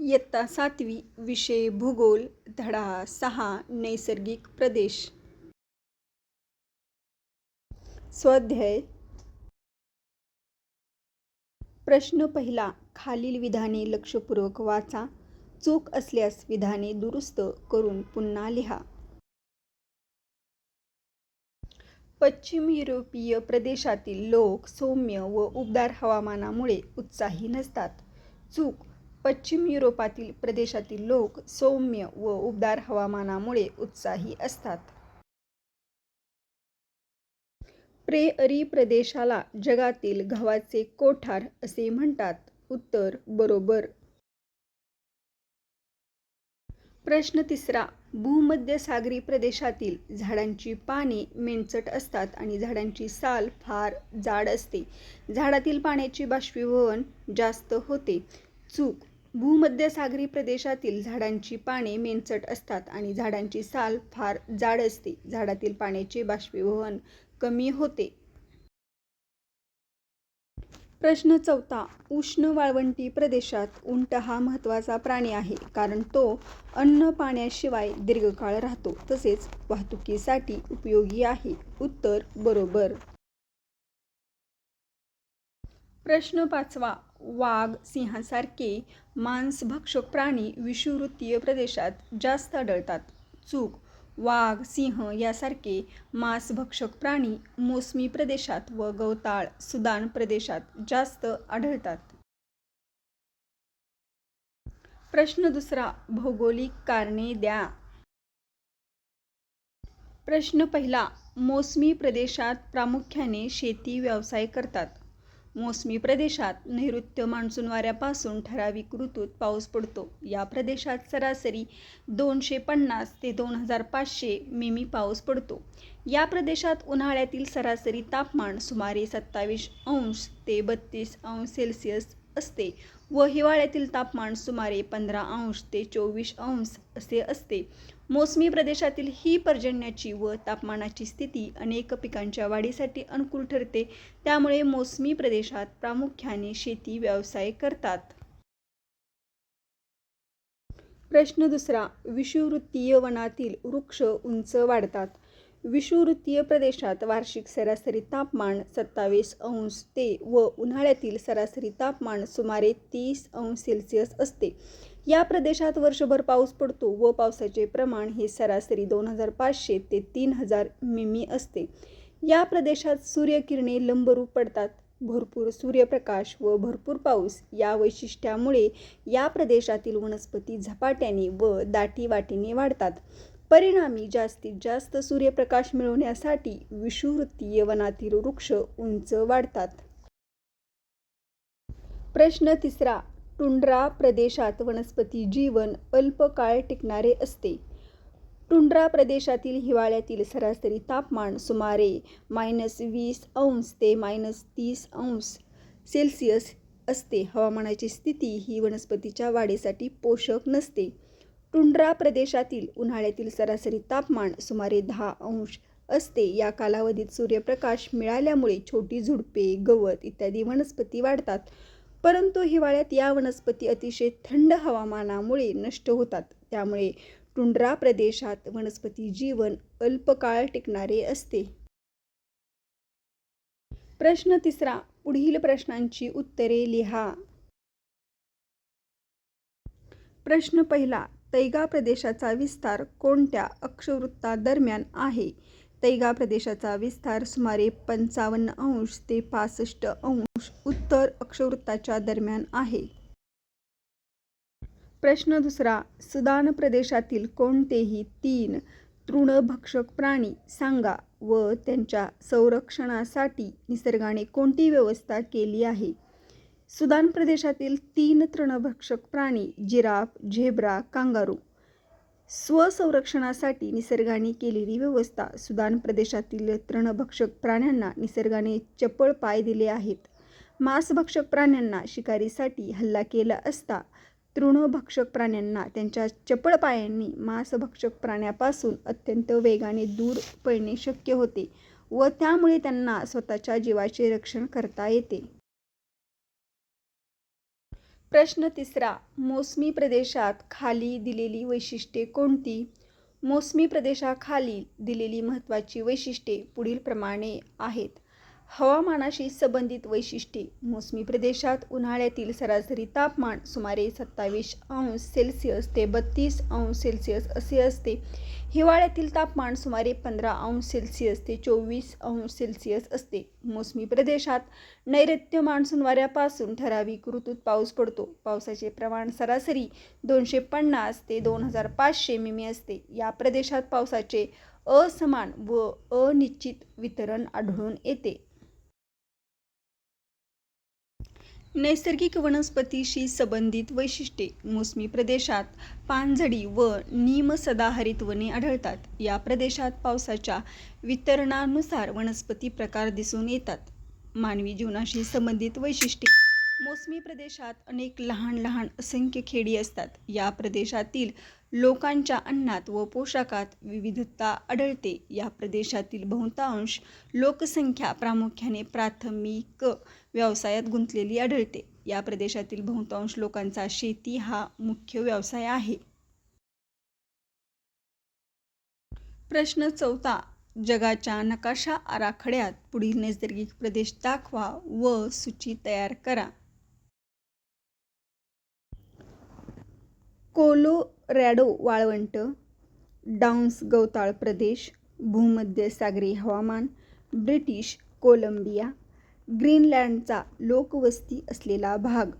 इयत्ता 7वी विषय भूगोल धडा 6 नैसर्गिक प्रदेश. स्वाध्याय. प्रश्न पहिला. खालील विधाने लक्षपूर्वक वाचा. चूक असल्यास विधाने दुरुस्त करून पुन्हा लिहा. पश्चिम युरोपीय प्रदेशातील लोक सौम्य व उबदार हवामानामुळे उत्साही नसतात. चूक. पश्चिम युरोपातील प्रदेशातील लोक सौम्य व उबदार हवामानामुळे उत्साही असतात. प्रेअरी प्रदेशाला जगातील गव्हाचे कोठार असे म्हणतात. उत्तर बरोबर. प्रश्न तिसरा. भूमध्यसागरी प्रदेशातील झाडांची पाने मेनचट असतात आणि झाडांची साल फार जाड असते. झाडातील पाण्याचे बाष्पीभवन जास्त होते. चूक. भूमध्यसागरी प्रदेशातील झाडांची पाने मेनचट असतात आणि झाडांची साल फार जाड असते. झाडातील पाण्याचे बाष्पीभवन कमी होते. प्रश्न चौथा. उष्ण वाळवंटी प्रदेशात उंट हा महत्त्वाचा प्राणी आहे, कारण तो अन्न पाण्याशिवाय दीर्घकाळ राहतो तसेच वाहतुकीसाठी उपयोगी आहे. उत्तर बरोबर. प्रश्न पाचवा. वाघ, सिंहासारखे मांसभक्षक प्राणी विषुववृत्तीय प्रदेशात जास्त आढळतात. चूक. वाघ, सिंह यासारखे मांसभक्षक प्राणी मोसमी प्रदेशात व गवताळ सुदान प्रदेशात जास्त आढळतात. प्रश्न दुसरा. भौगोलिक कारणे द्या. प्रश्न पहिला. मोसमी प्रदेशात प्रामुख्याने शेती व्यवसाय करतात. मोसमी प्रदेशात नैऋत्य मान्सून वाऱ्यापासून ठराविक ऋतूत पाऊस पडतो. या प्रदेशात सरासरी 250 ते 2500 मिमी पाऊस पडतो. या प्रदेशात उन्हाळ्यातील सरासरी तापमान सुमारे 27° ते 32° असते व हिवाळ्यातील तापमान सुमारे 15° ते 24° असे असते. मोसमी प्रदेशातील ही पर्जन्याची व तापमानाची स्थिती अनेक पिकांच्या वाढीसाठी अनुकूल ठरते. त्यामुळे मोसमी प्रदेशात प्रामुख्याने शेती व्यवसाय करतात. प्रश्न दुसरा. विषुववृत्तीय वनातील वृक्ष उंच वाढतात. विषुववृत्तीय प्रदेशात वार्षिक सरासरी तापमान 27° ते व उन्हाळ्यातील सरासरी तापमान सुमारे 30° असते. या प्रदेशात वर्षभर पाऊस पडतो व पावसाचे प्रमाण हे सरासरी 2500 ते 3000 मिमी असते. या प्रदेशात सूर्यकिरणे लंबरूप पडतात. भरपूर सूर्यप्रकाश व भरपूर पाऊस या वैशिष्ट्यामुळे या प्रदेशातील वनस्पती झपाट्याने व दाटीवाटीने वाढतात. परिणामी जास्तीत जास्त सूर्यप्रकाश मिळवण्यासाठी विषुववृत्तीय वनातील वृक्ष उंच वाढतात. प्रश्न तिसरा. टुंड्रा प्रदेशात वनस्पती जीवन अल्प काळ टिकणारे असते. टुंड्रा प्रदेशातील हिवाळ्यातील सरासरी तापमान सुमारे -20° ते -30° असते. हवामानाची स्थिती ही वनस्पतीच्या वाढीसाठी पोषक नसते. टुंड्रा प्रदेशातील उन्हाळ्यातील सरासरी तापमान सुमारे 10° असते. या कालावधीत सूर्यप्रकाश मिळाल्यामुळे छोटी झुडपे, गवत इत्यादी वनस्पती वाढतात. परंतु हिवाळ्यात या वनस्पती अतिशय थंड हवामानामुळे नष्ट होतात. त्यामुळे टुंड्रा प्रदेशात वनस्पती जीवन अल्प काळ टिकणारे असते. प्रश्न तिसरा. पुढील प्रश्नांची उत्तरे लिहा. प्रश्न पहिला. तैगा प्रदेशाचा विस्तार कोणत्या अक्षवृत्तादरम्यान आहे? तैगा प्रदेशाचा विस्तार सुमारे 55° ते 65° उत्तर अक्षवृत्ताच्या दरम्यान आहे. प्रश्न दुसरा. सुदान प्रदेशातील कोणतेही 3 तृणभक्षक प्राणी सांगा व त्यांच्या संरक्षणासाठी निसर्गाने कोणती व्यवस्था केली आहे? सुदान प्रदेशातील 3 तृणभक्षक प्राणी जिराफ, झेब्रा, कांगारू. स्वसंरक्षणासाठी निसर्गाने केलेली व्यवस्था. सुदान प्रदेशातील तृणभक्षक प्राण्यांना निसर्गाने चपळ पाय दिले आहेत. मांसभक्षक प्राण्यांना शिकारीसाठी हल्ला केला असता तृणभक्षक प्राण्यांना त्यांच्या चपळ पायांनी मांसभक्षक प्राण्यापासून अत्यंत वेगाने दूर पळणे शक्य होते व त्यामुळे त्यांना स्वतःच्या जीवाचे रक्षण करता येते. प्रश्न तिसरा. मोसमी प्रदेशात खाली दिलेली वैशिष्ट्ये कोणती? मोसमी प्रदेशाखाली दिलेली महत्त्वाची वैशिष्ट्ये पुढीलप्रमाणे आहेत. हवामानाशी संबंधित वैशिष्ट्ये. मोसमी प्रदेशात उन्हाळ्यातील सरासरी तापमान सुमारे 27°C ते 32°C असे असते. हिवाळ्यातील तापमान सुमारे 15°C ते 24°C असते. मोसमी प्रदेशात नैऋत्य मान्सून वाऱ्यापासून ठराविक ऋतूत पाऊस पडतो. पावसाचे प्रमाण सरासरी 250 ते 2500 मिमी असते. या प्रदेशात पावसाचे असमान व अनिश्चित वितरण आढळून येते. नैसर्गिक वनस्पतीशी संबंधित वैशिष्ट्ये. मोसमी प्रदेशात पानझडी व निमसदाहरित वने आढळतात. या प्रदेशात पावसाच्या वितरणानुसार वनस्पती प्रकार दिसून येतात. मानवी जीवनाशी संबंधित वैशिष्ट्ये. मोसमी प्रदेशात अनेक लहान लहान असंख्य खेडी असतात. या प्रदेशातील लोकांच्या अन्नात व पोशाखात विविधता आढळते. या प्रदेशातील बहुतांश लोकसंख्या प्रामुख्याने प्राथमिक व्यवसायात गुंतलेली आढळते. या प्रदेशातील बहुतांश लोकांचा शेती हा मुख्य व्यवसाय आहे. प्रश्न चौथा. जगाच्या नकाशा आराखड्यात पुढील नैसर्गिक प्रदेश दाखवा व सूची तयार करा. कोलोरॅडो वाळवंट, डाऊन्स गवताळ प्रदेश, भूमध्यसागरीय हवामान, ब्रिटिश कोलंबिया, ग्रीनलँडचा लोकवस्ती असलेला भाग.